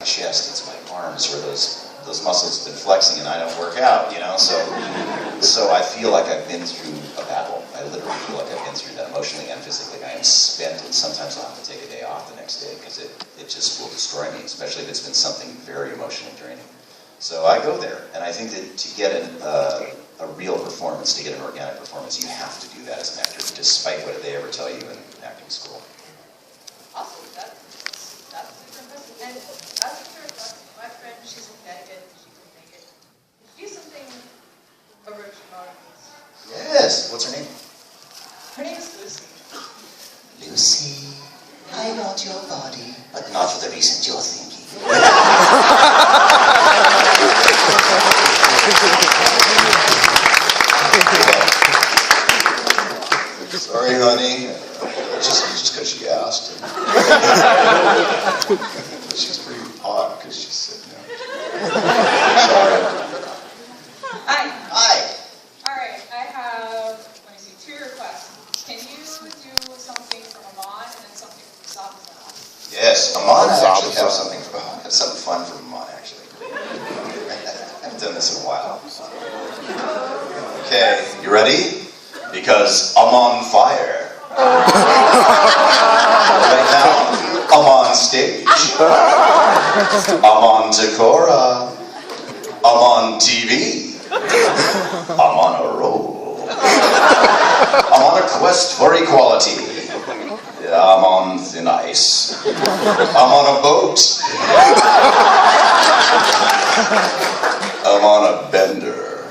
chest, it's my arms where those muscles have been flexing and I don't work out, you know? So I feel like I've been through a battle. I literally feel like I've been through that emotionally and physically. I am spent, and sometimes I'll have to take a day off the next day because it just will destroy me, especially if it's been something very emotionally draining. So I go there, and I think that to get a real performance, to get an organic performance, you have to do that as an actor, despite what they ever tell you in acting school. Awesome, that's super impressive. And as a third, my friend, she's in Connecticut, she can make it. Could you do something original? Yes, what's her name? Her name is Lucy. Lucy, I want your body, but not for the reason you're thinking. Sorry, honey. Just because she asked. She's pretty hot because she said no. Sorry. Hi. Hi. All right, I have, let me see, 2 requests. Can you do something from Amon and then something from Zabuza? Yes, Amon, I actually have something fun from Amon, actually. I haven't done this in a while. Okay, you ready? Because I'm on fire. Right now, I'm on stage. I'm on Decora. I'm on TV. I'm on a roll. I'm on a quest for equality. I'm on thin ice. I'm on a boat. I'm on a bender.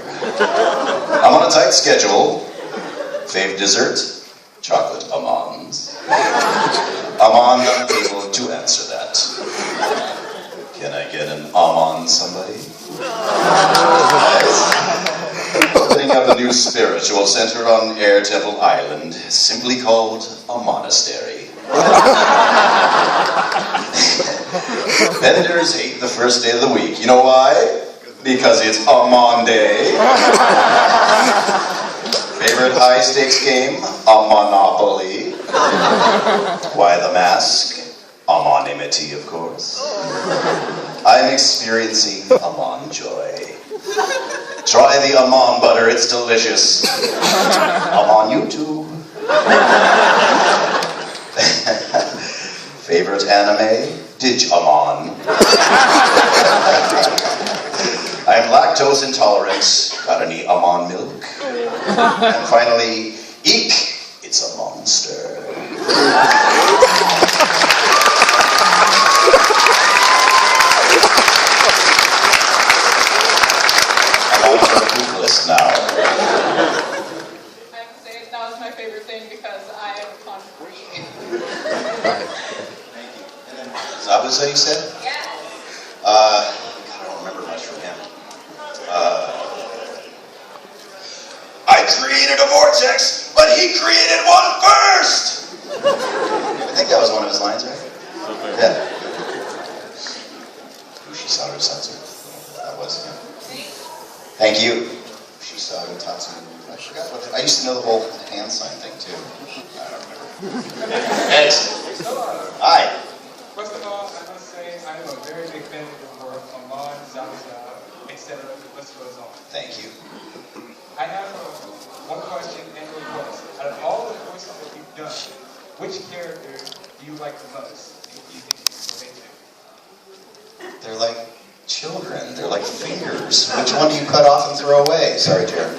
I'm on a tight schedule. Fave dessert, chocolate almonds. I'm unable to answer that. Can I get an almond, somebody? Opening up a new spiritual center on Air Temple Island, simply called a monastery. Vendors hate the first day of the week. You know why? Because it's a Monday. Favorite high-stakes game? A Monopoly. Why the mask? Amonimity, of course. I'm experiencing Amon joy. Try the Amon butter, it's delicious. I'm on YouTube. Favorite anime? Digimon. I'm lactose intolerant. Gotta need Amon milk. And finally, eek, it's a monster. I'm on the food list now. I have to say, that was my favorite thing because I am con-free. Thank you. And then Zabuza, you said? Yeah. I don't remember much from him. I created a vortex, but he created one first! I think that was one of his lines, right? Yeah. Ushisaru Satsu. That was him. Thank you. Ushisaru Tatsu. I forgot what I used to know the whole hand sign thing, too. I don't remember. Excellent. Hi. First of all, I must say I am a very big fan of your work, Amon, Zabuza, etc. The list goes on. Thank you. I have one question and a request. Out of all the voices that you've done, which character do you like the most? And do you think you can relate to? They're like children. They're like fingers. Which one do you cut off and throw away? Sorry, Jared.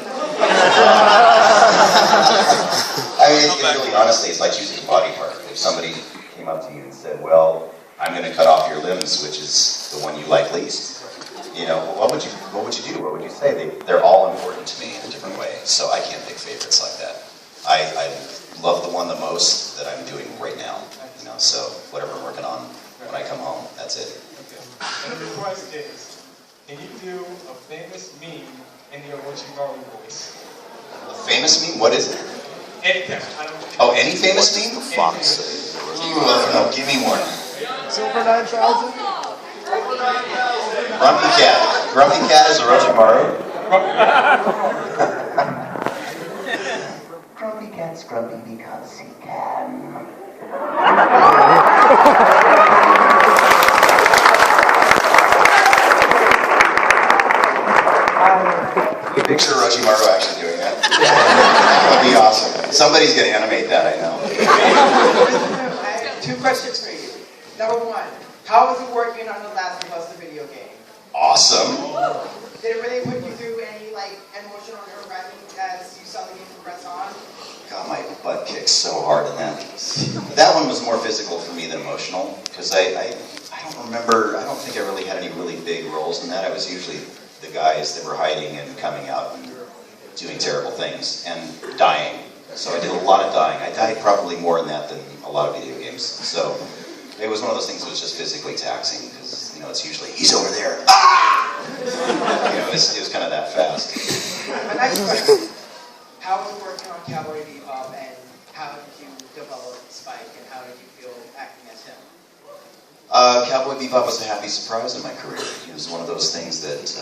I mean, really, honestly, it's like choosing a body part. If somebody came up to you and said, well, I'm going to cut off your limbs, which is the one you like least, you know, what would you do? What would you say? They're all important to me in a different way, so I can't pick favorites like that. I love the one the most that I'm doing right now, you know, so whatever I'm working on when I come home, that's it. Okay. And the request is, can you do a famous meme in the Orochimaru voice? A famous meme? What is it? Any character. Oh, any famous meme? Fox. No, give me one. Silver 9000? Grumpy Cat. Grumpy Cat is Orochimaru. Grumpy Cat's grumpy because he can. Picture Orochimaru actually doing that. That would be awesome. Somebody's going to animate that, I know. I have two questions for you. Number one, how was it working on The Last of Us, the video game? Awesome. Did it really put you through any emotional nerve-wracking as you saw the game progress on? God, my butt kicked so hard in that. That one was more physical for me than emotional, because I don't remember, I don't think I really had any really big roles in that. I was usually the guys that were hiding and coming out and doing terrible things and dying. So I did a lot of dying. I died probably more in that than a lot of video games. So it was one of those things that was just physically taxing, because it's usually, he's over there, ah! It was kind of that fast. My next question, how was it working on Cowboy Bebop, and how did you develop Spike, and how did you feel acting as him? Cowboy Bebop was a happy surprise in my career. It was one of those things that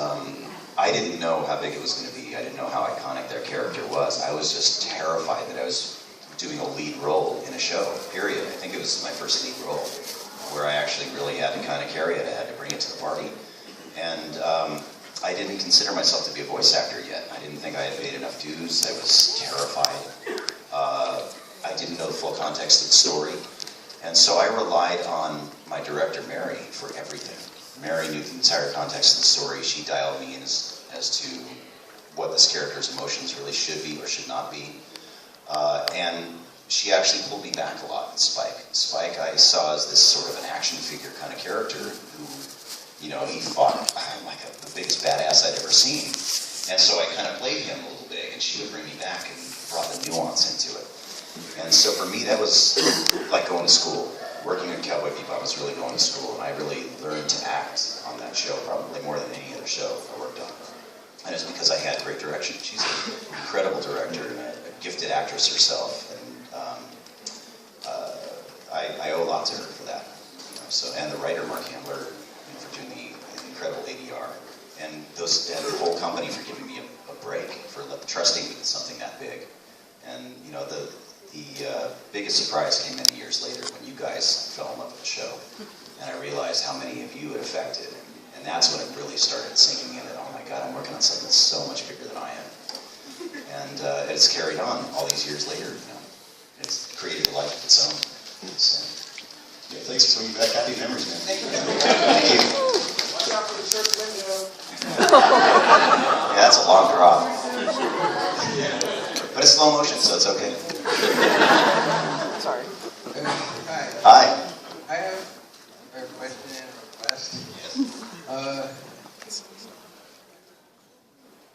I didn't know how big it was going to be. I didn't know how iconic their character was. I was just terrified that I was doing a lead role in a show, period. I think it was my first lead role, where I actually really had to kind of carry it. I had to bring it to the party. And I didn't consider myself to be a voice actor yet. I didn't think I had paid enough dues. I was terrified. I didn't know the full context of the story. And so I relied on my director, Mary, for everything. Mary knew the entire context of the story. She dialed me in as to what this character's emotions really should be or should not be. And she actually pulled me back a lot in Spike. Spike I saw as this sort of an action figure kind of character who, he fought like the biggest badass I'd ever seen. And so I kind of played him a little bit, and she would bring me back and brought the nuance into it. And so for me, that was like going to school. Working on Cowboy Bebop was really going to school, and I really learned to act on that show, probably more than any other show I worked on. And it's because I had great direction. She's an incredible director and a gifted actress herself, and I owe a lot to her for that. And the writer, Mark Handler, for doing the incredible ADR, and the whole company for giving me a break, for trusting me with something that big. And the biggest surprise came many years later when you guys fell in love with the show, and I realized how many of you it affected, and that's when it really started sinking in that, oh my God, I'm working on something so much bigger than I am. And it's carried on all these years later. It's created a life of its own. So, thanks for bringing back happy memories, man. Thank you. Thank you. Watch out for the church window. Yeah, that's a long drop. But it's slow motion, so it's okay. Sorry. Hi. I have a question and a request. Yes.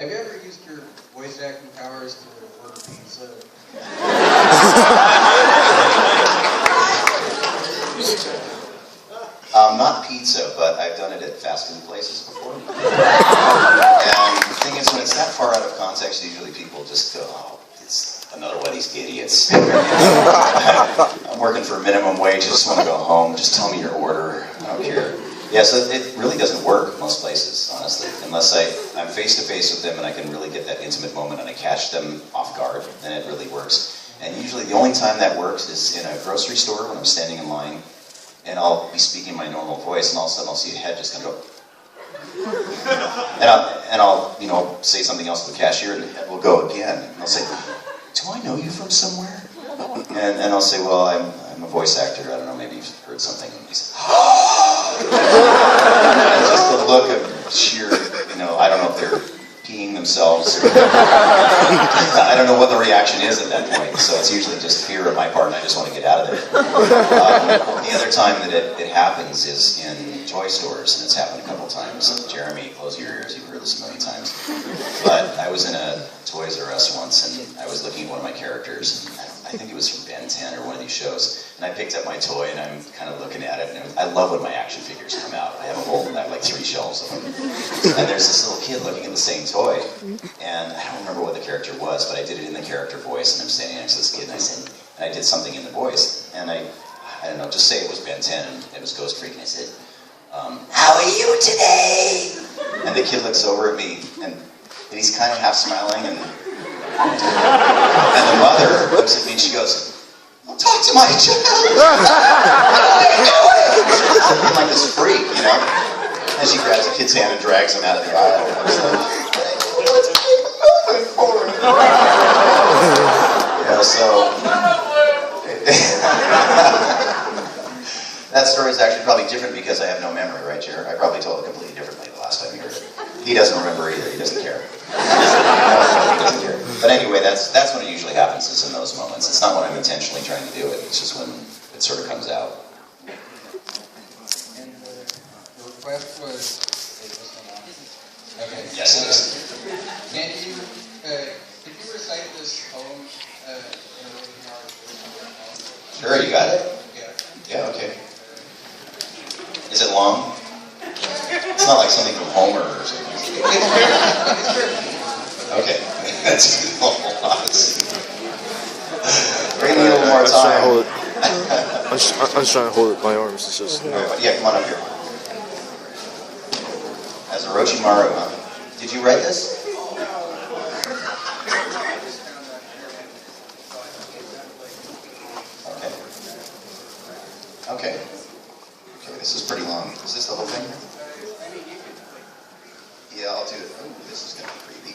Have you ever used your voice acting powers to order pizza? Not pizza, but I've done it at fast food places before. And the thing is, when it's that far out of context, usually people just go, oh, it's another one of these idiots. I'm working for minimum wage, I just want to go home, just tell me your order, I don't care. Yeah, so it really doesn't work most places, honestly, unless I'm face to face with them and I can really get that intimate moment and I catch them off guard, then it really works. And usually the only time that works is in a grocery store when I'm standing in line, and I'll be speaking my normal voice, and all of a sudden I'll see a head just kind of go, and I'll say something else to the cashier, and the head will go again, and I'll say, do I know you from somewhere? And I'll say, well, I'm a voice actor, I don't know, maybe you've heard something, and he says, just the look of sheer, I don't know if they're peeing themselves. I don't know what the reaction is at that point, so it's usually just fear on my part, and I just want to get out of there. The other time that it happens is in toy stores, and it's happened a couple times. Jeremy, close your ears, you've heard this a million times. But I was in a Toys R Us once, and I was looking at one of my characters, and I think it was from Ben 10 or one of these shows, and I picked up my toy, and I'm kind of looking at it, and I love when my action figures come out. I have like 3 shelves of them. And there's this little kid looking at the same toy, and I don't remember what the character was, but I did it in the character voice, and I'm standing next to this kid, and I did something in the voice, and I don't know, just say it was Ben 10, and it was Ghost Freak, and I said, how are you today? And the kid looks over at me, and he's kind of half smiling, and the mother looks at me and she goes, "I'll talk to my child." I'm like this freak, And she grabs the kid's hand and drags him out of the aisle. And I was like, Yeah, so that story is actually probably different because I have no memory, right, Jared? I probably told it completely differently the last time you heard it. He doesn't remember either. He doesn't care. He doesn't care. But anyway, that's when it usually happens. Is in those moments. It's not when I'm intentionally trying to do it. It's just when it sort of comes out. And the request was. Okay. Yes, it is. Can you recite this poem in a really hard voice? Sure, you got it? Yeah. Yeah, okay. Is it long? It's not like something from Homer or something. Okay. That's a lot. We need a little more time. I'm just trying to hold it. My arms. It's just. Yeah, come on up here. As Orochimaru, huh? Did you write this? Okay. Okay, this is pretty long. Is this the whole thing? Yeah, I'll do it. Ooh, this is going to be creepy.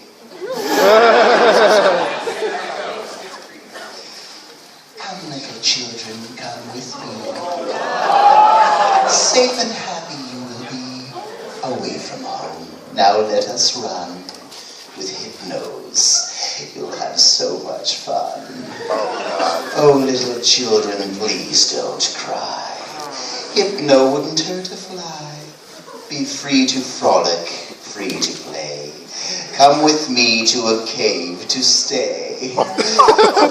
Come, little children, come with me. Safe and happy you will be away from home. Now let us run with Hypnose. You'll have so much fun. Oh, little children, please don't cry. Hypno wouldn't hurt a fly. Be free to frolic, free to play. Come with me to a cave to stay. Don't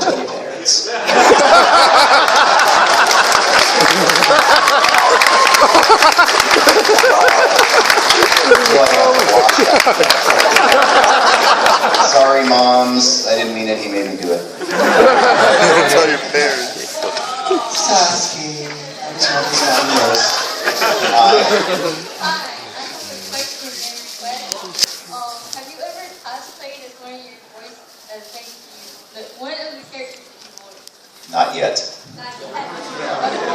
tell your parents. Sorry, moms. I didn't mean it. He made me do it. Don't tell your parents. Sasuke. I'm sorry. Hi, I have a question and request. Have you ever cosplayed as one of your voice, thank you, one of the characters that you voiced? Not yet. Not yet. Okay.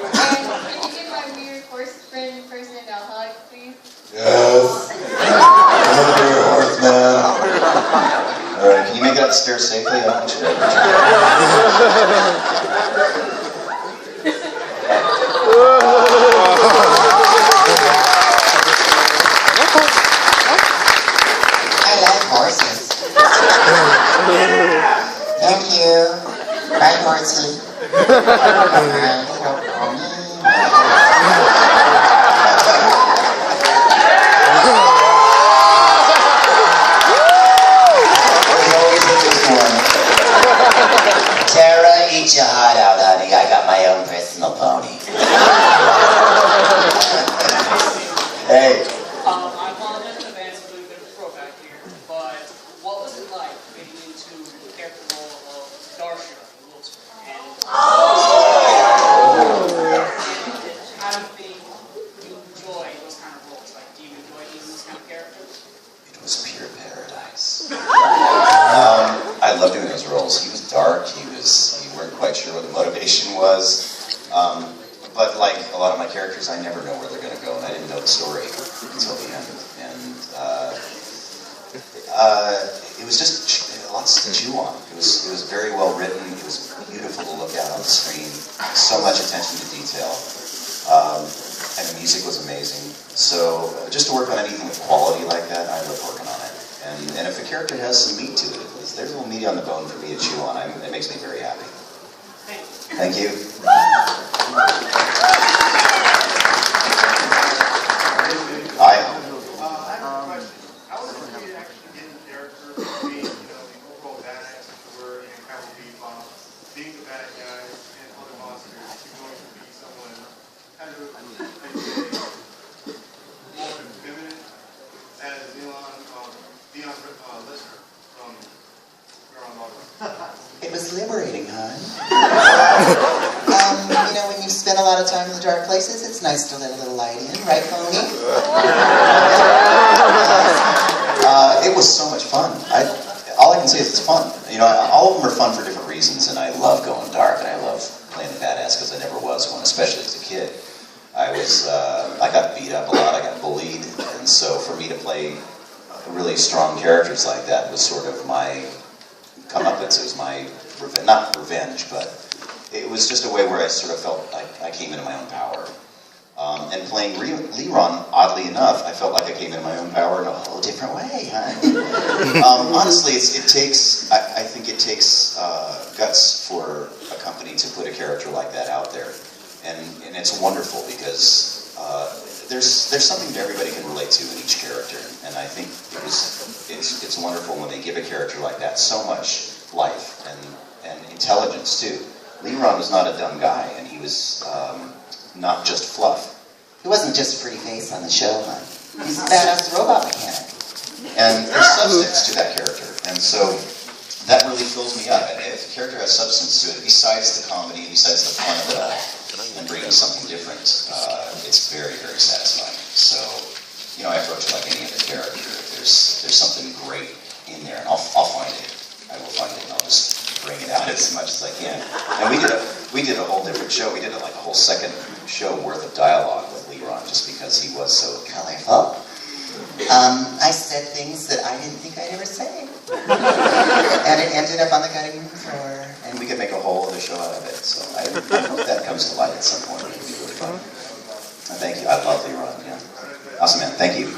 And can you give my weird horse friend in person a hug, please? Yes. I'm a dear horse man. Alright, can you make it upstairs safely? I don't want you to I like horses. Thank you. Bye, horsey. Tara, eat your heart out, honey. I got my own personal pony. Hey. I apologize in advance for doing a bit of a throwback here, but what was it like getting into the character role of Darsha in Wilson? And how do you think you enjoy those kind of roles? Like, do you enjoy being those kind of characters? It was pure paradise. I loved doing those roles. He was dark. You weren't quite sure what the motivation was. But like a lot of my characters, I never know where they're going to go, and I didn't know the story until the end. And it was just lots to chew on. It was very well written. It was beautiful to look at on the screen. So much attention to detail. And the music was amazing. So just to work on anything with quality like that, I love working on it. And if a character has some meat to it, if there's a little meat on the bone for me to chew on, it makes me very happy. Thank you. I have a question. How was it for you to actually get in the character of being, the overall badass that you were in Cowboy Bebop, being the bad guy and other monsters, to going to be someone kind of, like you say, more feminine as Dion Lister from Girl on It was liberating, hon. When you spend a lot of time in the dark places, it's nice to let a little light in, right, Pony? It was so much fun. All I can say is it's fun. All of them are fun for different reasons, and I love going dark, and I love playing the badass because I never was one, especially as a kid. I got beat up a lot, I got bullied, and so for me to play really strong characters like that was sort of my comeuppance. It was my not revenge, but it was just a way where I sort of felt like I came into my own power. And playing Leron, oddly enough, I felt like I came into my own power in a whole different way. Honestly, I think it takes guts for a company to put a character like that out there, and it's wonderful because there's something that everybody can relate to in each character, and I think it's wonderful when they give a character like that so much life and intelligence too. Leron was not a dumb guy, and he was not just fluff. He wasn't just a pretty face on the show, huh? He's a badass robot mechanic. And there's substance to that character. And so that really fills me up. And if the character has substance to it, besides the comedy, besides the fun of it all, and bringing something different, it's very, very satisfying. So, I approach it like any other character. If there's something great in there, and I'll find it. I will find it, and I'll just bring it out as much as I can. And we did a whole different show. We did a whole second show worth of dialogue with Leron, just because he was so colorful. I said things that I didn't think I'd ever say. And it ended up on the cutting room floor. And we could make a whole other show out of it. So I hope that comes to light at some point. It'd be really fun. Thank you. I love Leron. Yeah. Awesome, man. Thank you.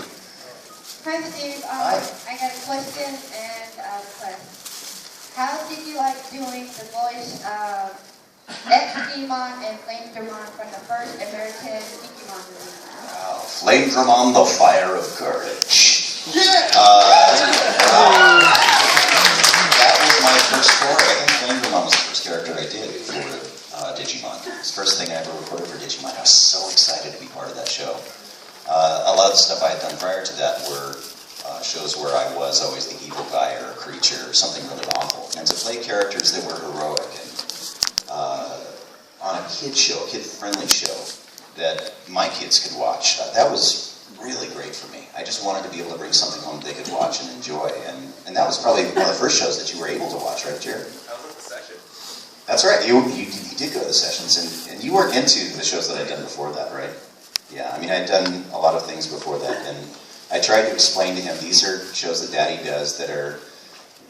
Hi, Steve. Hi. I got a question and a request. How did you like doing the voice of X-Demon and Flamedramon from the first American Digimon movie? Wow. Flamedramon, the fire of courage. Yeah! That was my first story. I think Flamedramon was the first character I did for Digimon. It was the first thing I ever recorded for Digimon. I was so excited to be part of that show. A lot of the stuff I had done prior to that were shows where I was always the evil guy or a creature or something really awful. And to play characters that were heroic and on a kid-friendly show that my kids could watch, that was really great for me. I just wanted to be able to bring something home they could watch and enjoy. And that was probably one of the first shows that you were able to watch, right, Jared? I was at the session. That's right. You did go to the sessions, and you weren't into the shows that I'd done before that, right? Yeah, I mean, I'd done a lot of things before that, and I tried to explain to him, these are shows that Daddy does that are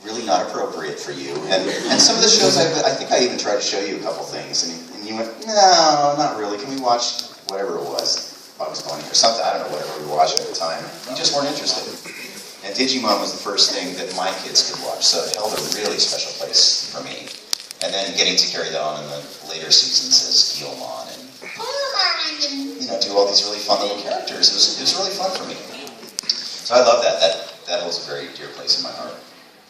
really not appropriate for you. And some of the shows, I think I even tried to show you a couple things, and you went, no, not really. Can we watch whatever it was, Bugs Bunny or something? I don't know, whatever we were watching at the time. You just weren't interested. And Digimon was the first thing that my kids could watch, so it held a really special place for me. And then getting to carry that on in the later seasons as Guilmon and do all these really fun little characters. It was really fun for me. So I love that. That holds a very dear place in my heart.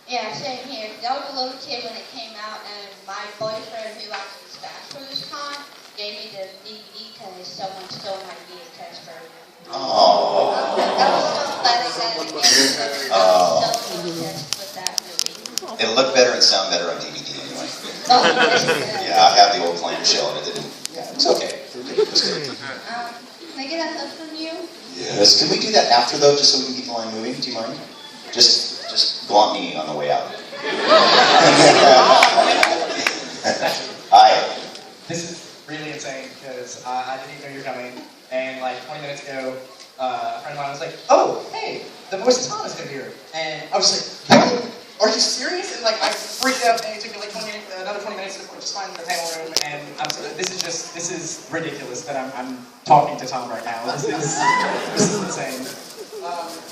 Yeah, same here. I was a little kid when it came out, and my boyfriend, who actually stashed for this con, gave me the DVD because someone stole my VHS version. Oh. I was so glad I got it again. I was so obsessed with that movie. It'll look better and sound better on DVD anyway. Oh, yes. Yeah, I have the old clamshell and it didn't. Yeah, it was okay. It was good. Can I get a hug from you? Yes. Can we do that after though, just so we can keep the line moving? Do you mind? Just glom me on the way out. Hi. This is really insane because I didn't even know you were coming, and like 20 minutes ago, a friend of mine was like, "Oh, hey, the voice of Tom is gonna be here," and I was like, "Really? Are you serious?" And like I freaked out, and it took me like another 20 minutes to just find the panel room, and this is ridiculous that I'm talking to Tom right now. This is insane.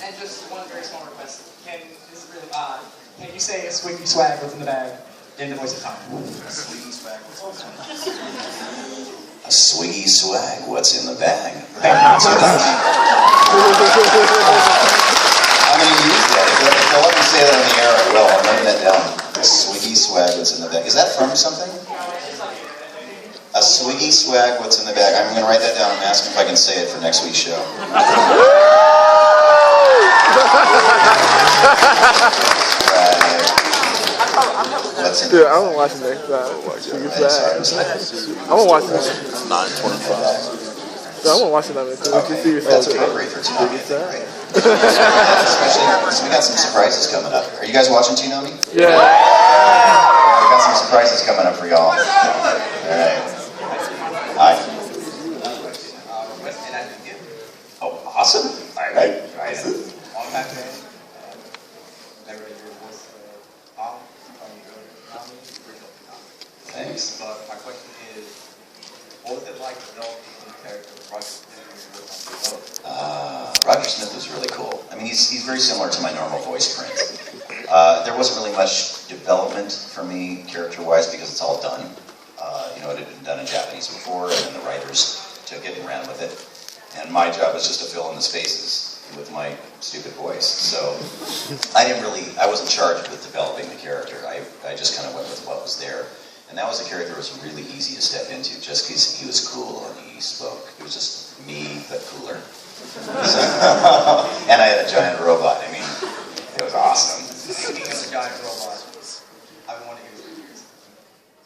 And just one very small request. This is really odd. Can you say a swiggy swag what's in the bag in the voice of Tom? A swiggy swag, what's in the bag? A swiggy swag, what's in the bag? I'm going to use that. If they'll let me say that on the air, I will. I'll note that down. A swiggy swag, what's in the bag? Is that from something? A swiggy swag, what's in the bag? I'm going to write that down and ask if I can say it for next week's show. Dude, I won't watch the next time. I won't watch this. 9:25. I won't watch it. Okay. That's appropriate for Tsunami. Especially because we got some surprises coming up. Are you guys watching Tsunami? Yeah. We got some surprises coming up for y'all. All right. Hi. Oh, awesome. All right. Long time today. like developing the character of Roger Smith when you were on the road? Roger Smith was really cool. I mean, he's very similar to my normal voice print. There wasn't really much development for me character-wise because it's all done. You know, it had been done in Japanese before, and then the writers took it and ran with it. And my job was just to fill in the spaces with my stupid voice. So I wasn't charged with developing the character. I just kind of went with what was there. And that was a character that was really easy to step into just because he was cool and he spoke. It was just me, but cooler. So, and I had a giant robot. I mean, it was awesome. Speaking of the giant robot, I've been wanting to use it.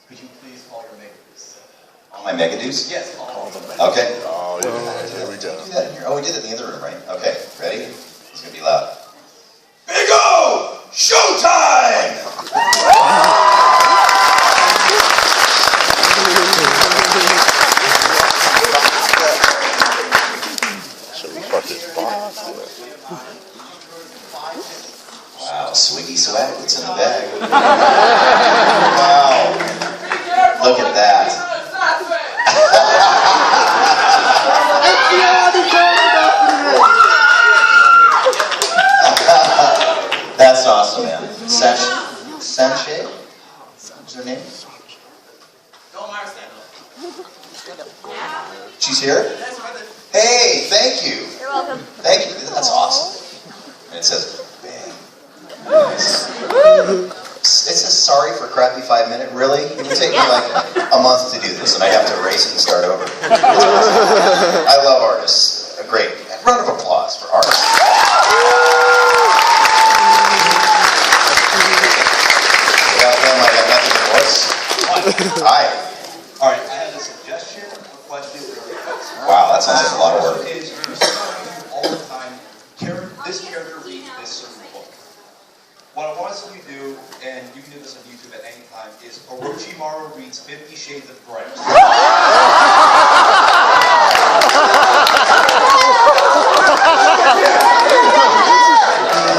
Could you please call your makers? All my megadudes? Yes, all of them. Okay. Oh, yeah, here we go. Do that in here. Oh, we did it in the other room, right? Okay, ready? It's gonna be loud. Big O! Showtime! Should we fuck this box? Wow, swiggy swag, what's in the bag? Wow. Look at that. That's awesome, man. Sanche? What's her name? She's here? Hey, thank you. You're welcome. Thank you. That's awesome. And it says, bang. It says sorry for a crappy 5-minute. Really? It would take me like a month to do this, and I have to erase it and start over. I love artists. A great round of applause for artists. Hi. All right, I have a suggestion, a question, Wow, that sounds like a lot of work. is you're saying all the time, this character reads this certain book. What I want to see you do, and you can do this on YouTube at any time, is Orochimaru reads 50 Shades of Grey. Oh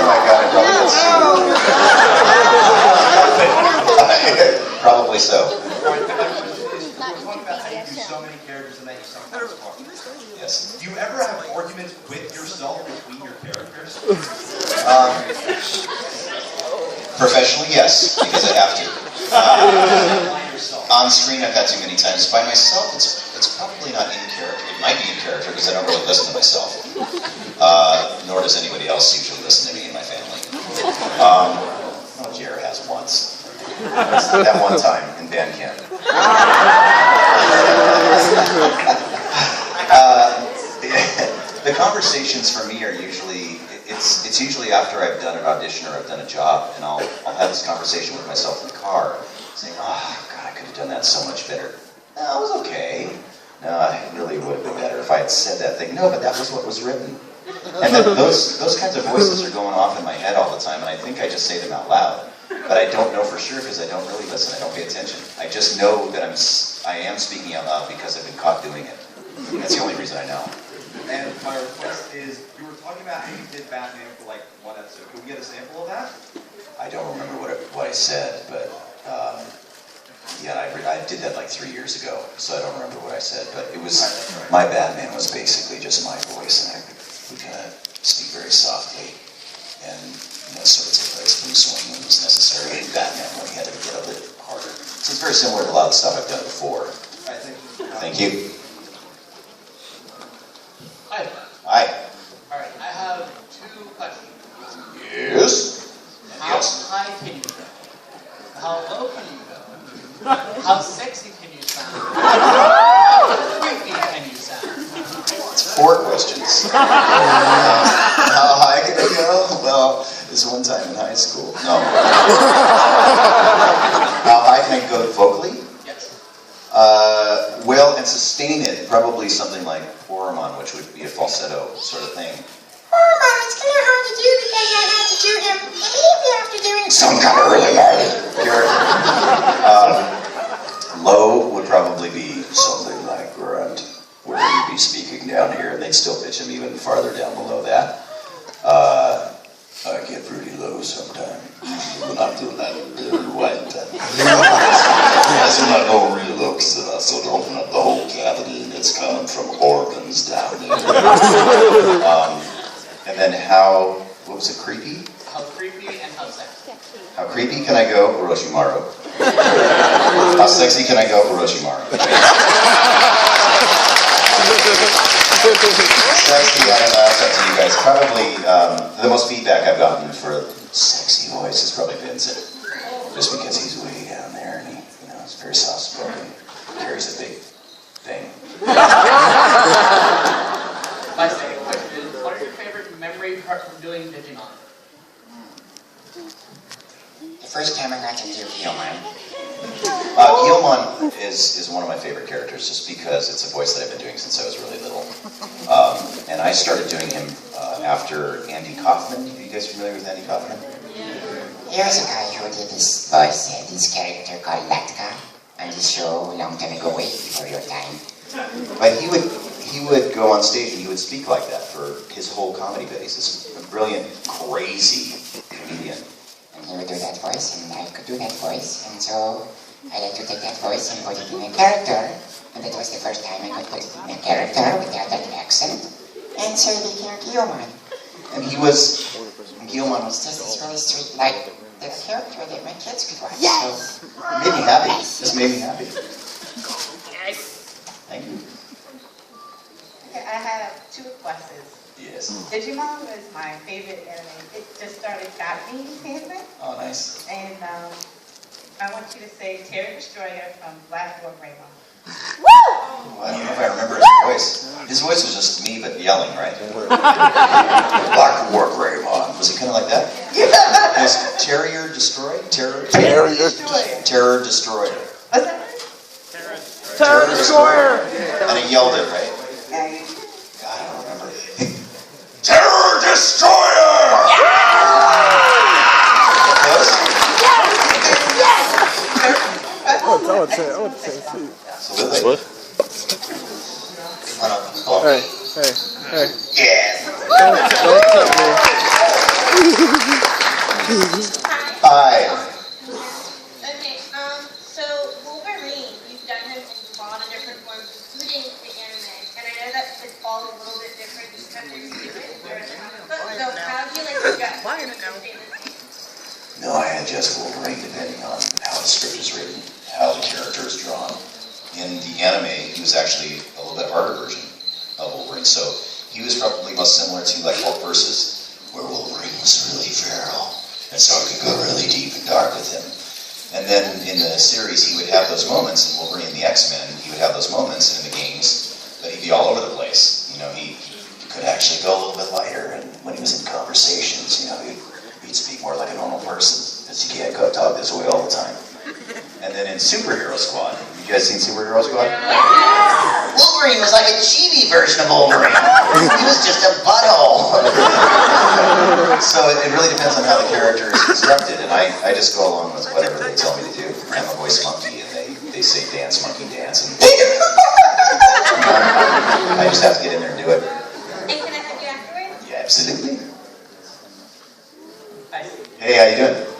my god, I probably get sued. Probably so. So many characters and that you sometimes talk. Yes. Do you ever have arguments with yourself between your characters? Professionally, yes, because I have to. On screen, I've had too many times. By myself, it's probably not in character. It might be in character because I don't really listen to myself. Nor does anybody else usually listen to me in my family. Well, Jared has once. That one time in band camp. The conversations for me are usually, it's usually after I've done an audition or I've done a job, and I'll have this conversation with myself in the car, saying, oh, God, I could have done that so much better. No, it was okay. No, it really would have been better if I had said that thing. No, but that was what was written. And then those kinds of voices are going off in my head all the time, and I think I just say them out loud. But I don't know for sure because I don't really listen. I don't pay attention. I just know that I am speaking out loud because I've been caught doing it. That's the only reason I know. And my request is, you were talking about how you did Batman for like one episode. Can we get a sample of that? I don't remember what I said, but yeah, I did that like 3 years ago, so I don't remember what I said. But it was, my Batman was basically just my voice, and I would kind of speak very softly and sort of take place Bruce Wayne when it was necessary, and Batman when he had to get a bit harder. So it's very similar to a lot of the stuff I've done before. All right, Thank you. Hi. Hi. All right, I have 2 questions. Yes. How high can you go? How low can you go? How sexy can you sound? How creepy can you sound? It's 4 questions. How high can I go? Well, this one time in high school. No. How high can I go vocally? Yes. Well, and sustain it, probably something like Hormone, which would be a falsetto sort of thing. Hormone, it's kind of hard to do because I have to do him immediately after doing some kind of really gnarly character. Low would probably be something like Grunt, where you'd be speaking down here, and they'd still pitch him even farther down below that. I get pretty low sometimes, but I'm doing that right. As soon as I go real low, because I sort of open up the whole cavity, and And then how, what was it, creepy? How creepy and how sexy. How creepy can I go, Orochimaru? How sexy can I go, Orochimaru? Sexy, I don't know, that's up to you guys. Probably, the most feedback I've gotten for a sexy voice has probably Vincent. Just because he's way down there and he, you know, is very soft-spoken, carries a big thing. My second question is, what is your favorite memory apart from doing Digimon? The first time I got to do Guillemon. Guillemon is one of my favorite characters just because it's a voice that I've been doing since I was really little. And I started doing him after Andy Kaufman. Are you guys familiar with Andy Kaufman? There was a guy who did this voice, this character called Latka on the show a long time ago, way before your time. But he would go on stage and he would speak like that for his whole comedy bit. He's this brilliant, crazy comedian. And he would do that voice, and I could do that voice, and so I had to take that voice and put it in a character, and that was the first time I could put it in a character without that accent, and so it became Guillemon. And Guillemon was Just this really sweet, like the character that my kids could watch. yes. So it made me happy. This made me happy. Thank you. Okay, I have two questions. Yes. Digimon was my favorite anime. It just started got me into it. Oh, nice. And I want you to say Terry Destroyer from Black War Greymon. I don't know if I remember his voice. His voice was just me, but yelling, right? Black War Greymon. Was it kind of like that? Yeah. Was Terrier Destroyed? Terror Destroyer. Terror Destroyer. What's that? Terror Destroyer. And he yelled it, right? Yeah. God, I don't remember. Terror Destroyer! Close? I would say too. Absolutely. What? Hey. Yeah. Don't touch me. Hi. Okay, so Wolverine, you've done him in a lot of different forms, including the anime, and I know that it's all a little bit different just because you're different. So how do you like to dress? No, I adjust Wolverine depending on how the script is written, how the character is drawn. In the anime, he was actually a little bit harder version of Wolverine, so he was probably most similar to like Hulk versus, where Wolverine was really feral, and so it could go really deep and dark with him. And then in the series, he would have those moments, in Wolverine and the X-Men, he would have those moments, and in the games, that he'd be all over the place. You know, he could actually go a little bit lighter, and when he was in conversations, you know, he'd speak more like a normal person, because you can't go talk this way all the time. And then in Superhero Squad, you guys seen Superhero Squad? Yeah. Wolverine was like a chibi version of Wolverine. He was just a butthole. So it really depends on how the character is constructed, and I just go along with whatever they tell me to do. I'm a voice monkey, and they say dance, monkey dance, and I just have to get in there and do it. And can I have you afterwards? Yeah, absolutely. Hi. Hey, how you doing?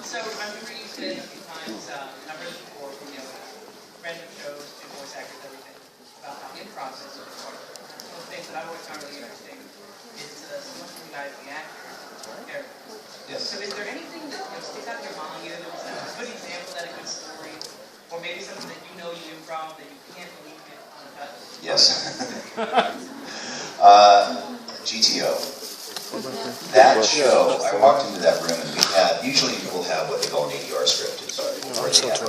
So I remember you said a few times, numbers before from random shows and voice actors, everything, about how in process of recording. One of the things that I've always found really interesting is so much of you guys, the actors, characters. Yes. So is there anything that sticks out in your mind, either that was a good example that a good story, or maybe something that you know you improv that you can't believe it uncut? Yes. GTO. That show, I walked into that room and we had, usually people have what they call an ADR script. Or they have